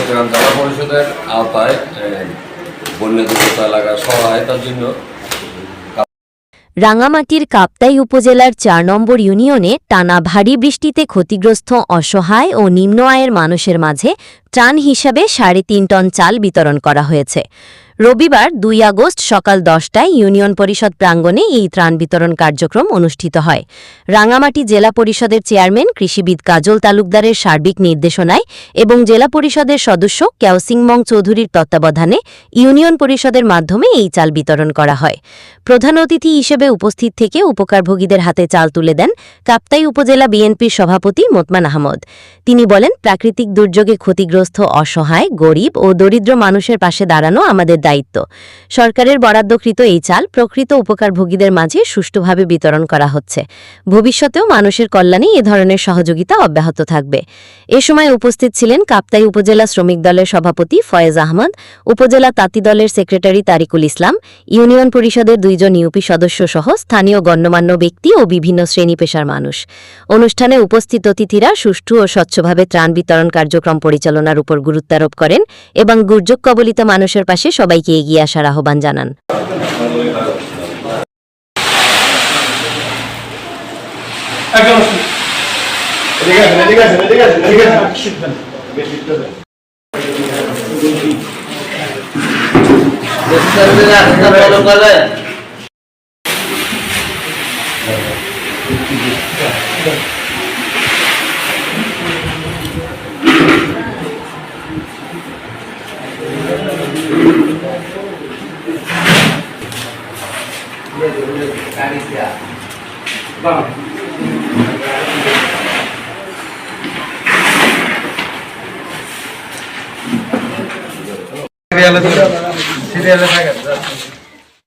চট্টগ্রাম জেলা পরিষদের আওতায় বন্যা দুর্গত এলাকার সহায়তার জন্য রাঙামাটির কাপ্তাই উপজেলার ৪ নম্বর ইউনিয়নে টানা ভারী বৃষ্টিতে ক্ষতিগ্রস্ত অসহায় ও নিম্ন আয়ের মানুষের মাঝে ত্রাণ হিসাবে ৩.৫ টন চাল বিতরণ করা হয়েছে। রবিবার ২ আগস্ট সকাল ১০টায় ইউনিয়ন পরিষদ প্রাঙ্গণে এই ত্রাণ বিতরণ কার্যক্রম অনুষ্ঠিত হয়। রাঙামাটি জেলা পরিষদের চেয়ারম্যান কৃষিবিদ কাজল তালুকদারের সার্বিক নির্দেশনায় এবং জেলা পরিষদের সদস্য কেওসিংমং চৌধুরীর তত্ত্বাবধানে ইউনিয়ন পরিষদের মাধ্যমে এই চাল বিতরণ করা হয়। প্রধান অতিথি হিসেবে উপস্থিত থেকে উপকারভোগীদের হাতে চাল তুলে দেন কাপ্তাই উপজেলা বিএনপির সভাপতি মোতমান আহমদ। তিনি বলেন, প্রাকৃতিক দুর্যোগে ক্ষতিগ্রস্ত অসহায়, গরিব ও দরিদ্র মানুষের পাশে দাঁড়ানো আমাদের দায়িত্ব। সরকারের বরাদ্দকৃত এই চাল প্রকৃত উপকারভোগীদের মাঝে সুষ্ঠুভাবে বিতরণ করা হচ্ছে। ভবিষ্যতেও মানুষের কল্যাণে এ ধরনের সহযোগিতা অব্যাহত থাকবে। এ সময় উপস্থিত ছিলেন কাপ্তাই উপজেলা শ্রমিক দলের সভাপতি ফয়েজ আহমদ, উপজেলা তাঁতি দলের সেক্রেটারি তারিকুল ইসলাম, ইউনিয়ন পরিষদের ২ জন ইউপি সদস্য সহ স্থানীয় গণ্যমান্য ব্যক্তি ও বিভিন্ন শ্রেণী পেশার মানুষ। অনুষ্ঠানে উপস্থিত অতিথিরা সুষ্ঠু ও স্বচ্ছভাবে ত্রাণ বিতরণ কার্যক্রম পরিচালনার উপর গুরুত্বারোপ করেন এবং দুর্যোগ কবলিত মানুষের পাশে সবাইকে এগিয়ে আসার আহ্বান জানান। সিরিয়ালে থাকে